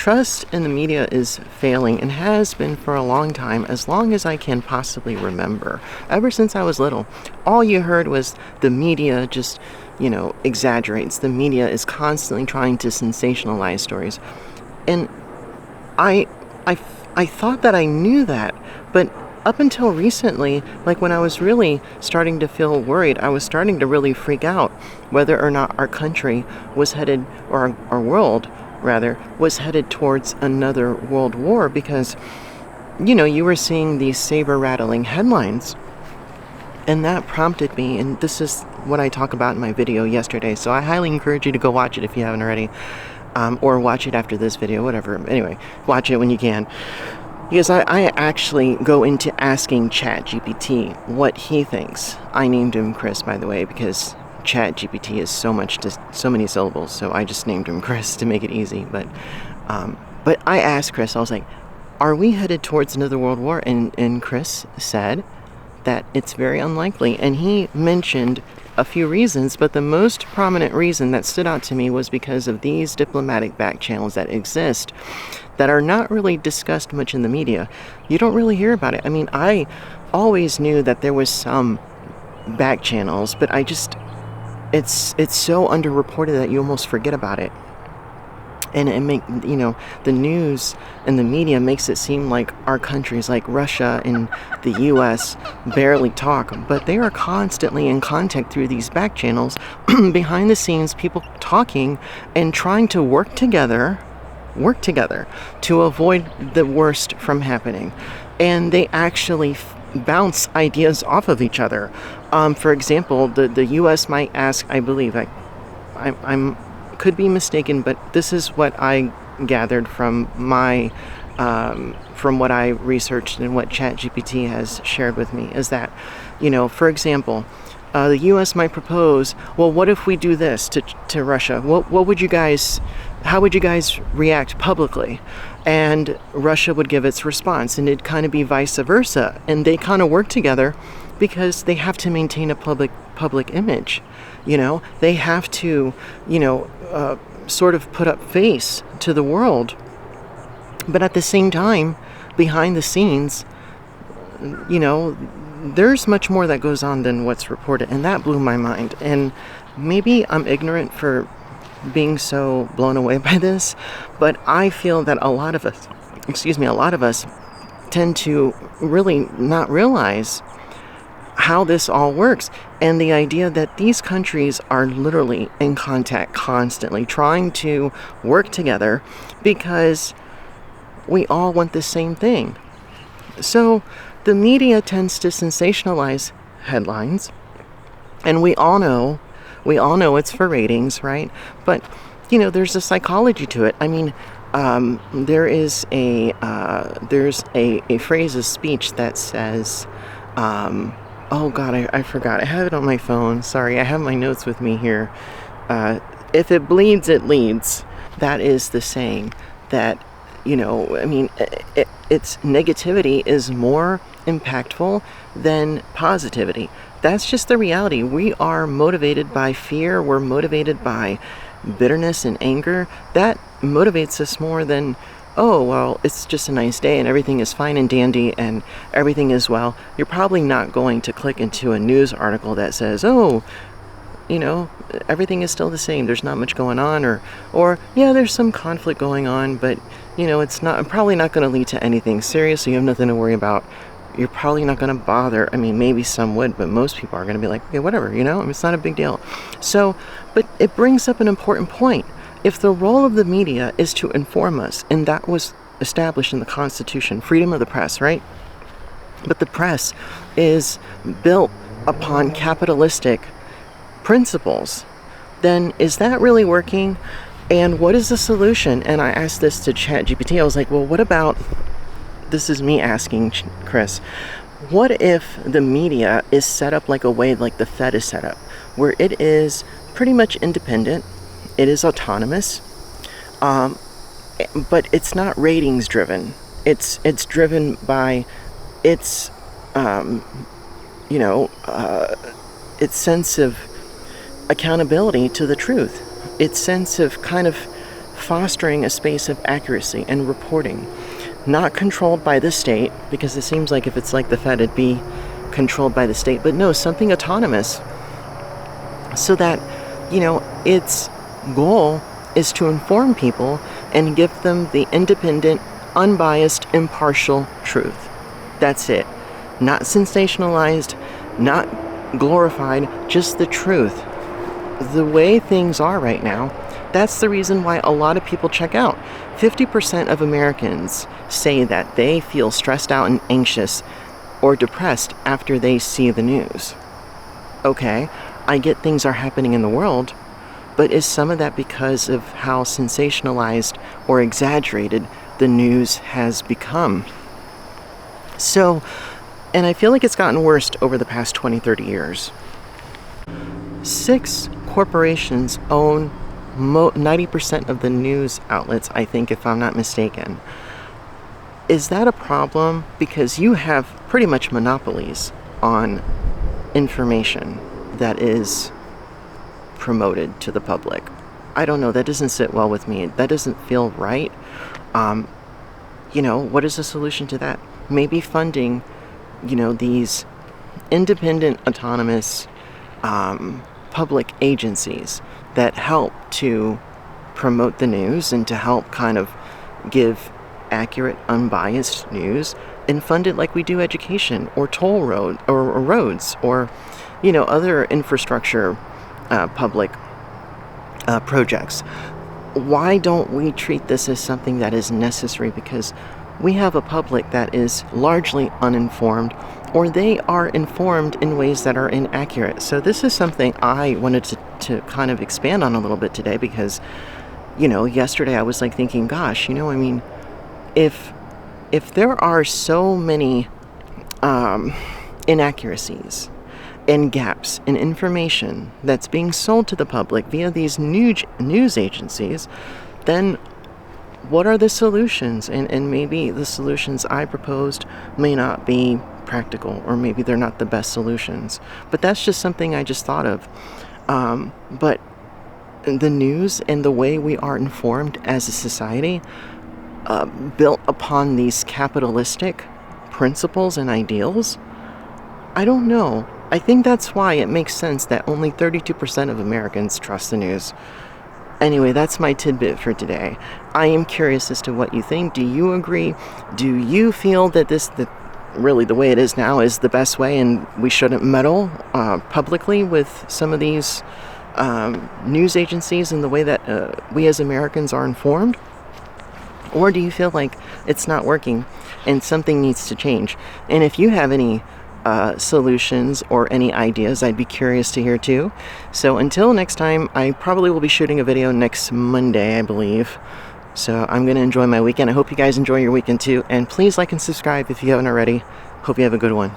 trust in the media is failing and has been for a long time, as long as I can possibly remember. Ever since I was little, all you heard was the media just, exaggerates. The media is constantly trying to sensationalize stories. And I thought that I knew that, but up until recently, like when I was really starting to feel worried, I was starting to really freak out whether or not our country was headed, or our world rather, was headed towards another world war, because, you were seeing these saber-rattling headlines. And that prompted me, and this is what I talk about in my video yesterday, so I highly encourage you to go watch it if you haven't already, or watch it after this video, whatever. Anyway, watch it when you can. Because I actually go into asking ChatGPT what he thinks. I named him Chris, by the way, because ChatGPT is so many syllables, so I just named him Chris to make it easy. But I asked Chris, I was like, are we headed towards another world war? And Chris said that it's very unlikely. And he mentioned a few reasons, but the most prominent reason that stood out to me was because of these diplomatic back channels that exist that are not really discussed much in the media. You don't really hear about it. I mean, I always knew that there was some back channels, but it's so underreported that you almost forget about it. And the news and the media makes it seem like our countries like Russia and the US barely talk, but they are constantly in contact through these back channels, behind the scenes, people talking and trying to work together to avoid the worst from happening. And they actually bounce ideas off of each other. For example, the US might ask, I believe, I'm could be mistaken, but this is what I gathered from from what I researched and what ChatGPT has shared with me, is that, for example, the U.S. might propose, well, what if we do this to Russia? How would you guys react publicly? And Russia would give its response, and it'd kind of be vice versa. And they kind of work together because they have to maintain a public image. They have to, sort of put up face to the world. But at the same time, behind the scenes, there's much more that goes on than what's reported. And that blew my mind. And maybe I'm ignorant for being so blown away by this, but I feel that a lot of us tend to really not realize how this all works, and the idea that these countries are literally in contact constantly, trying to work together because we all want the same thing. So the media tends to sensationalize headlines, and we all know it's for ratings, right? But there's a psychology to it. I mean, there's a phrase of speech that says, oh God, I forgot. I have it on my phone. Sorry, I have my notes with me here. If it bleeds, it leads. That is the saying that, it's negativity is more impactful than positivity. That's just the reality. We are motivated by fear. We're motivated by bitterness and anger. That motivates us more than, oh, well, it's just a nice day and everything is fine and dandy and everything is well. You're probably not going to click into a news article that says, oh, everything is still the same. There's not much going on, or yeah, there's some conflict going on, but it's probably not going to lead to anything serious, so you have nothing to worry about. You're probably not going to bother. I mean, maybe some would, but most people are going to be like, okay, whatever, it's not a big deal. So, but it brings up an important point. If the role of the media is to inform us, and that was established in the Constitution, freedom of the press, right? But the press is built upon capitalistic principles, then is that really working? And what is the solution? And I asked this to ChatGPT. I was like, well, what about, this is me asking Chris, what if the media is set up like a way like the Fed is set up, where it is pretty much independent, it is autonomous, but it's not ratings driven. It's driven by its sense of accountability to the truth, its sense of kind of fostering a space of accuracy and reporting, not controlled by the state, because it seems like if it's like the Fed, it'd be controlled by the state, but no, something autonomous, so that, its goal is to inform people and give them the independent, unbiased, impartial truth. That's it. Not sensationalized, not glorified, just the truth. The way things are right now, that's the reason why a lot of people check out. 50% of Americans say that they feel stressed out and anxious or depressed after they see the news. Okay, I get things are happening in the world, but is some of that because of how sensationalized or exaggerated the news has become? So, and I feel like it's gotten worse over the past 20, 30 years. 6 corporations own 90% of the news outlets, I think, if I'm not mistaken. Is that a problem? Because you have pretty much monopolies on information that is promoted to the public. I don't know, that doesn't sit well with me. That doesn't feel right. What is the solution to that? Maybe funding, these independent, autonomous public agencies that help to promote the news and to help kind of give accurate, unbiased news, and fund it like we do education or toll road or roads or other infrastructure public projects. Why don't we treat this as something that is necessary? Because we have a public that is largely uninformed, or they are informed in ways that are inaccurate. So this is something I wanted to kind of expand on a little bit today, because yesterday I was like thinking, gosh, if there are so many inaccuracies and gaps in information that's being sold to the public via these news agencies, then what are the solutions? And maybe the solutions I proposed may not be practical, or maybe they're not the best solutions. But that's just something I just thought of. But the news and the way we are informed as a society, built upon these capitalistic principles and ideals, I don't know. I think that's why it makes sense that only 32% of Americans trust the news. Anyway, that's my tidbit for today. I am curious as to what you think. Do you agree? Do you feel that that really the way it is now is the best way, and we shouldn't meddle publicly with some of these news agencies and the way that we as Americans are informed? Or do you feel like it's not working and something needs to change? And if you have any solutions or any ideas, I'd be curious to hear too. So until next time, I probably will be shooting a video next Monday, I believe. So I'm going to enjoy my weekend. I hope you guys enjoy your weekend too. And please like and subscribe if you haven't already. Hope you have a good one.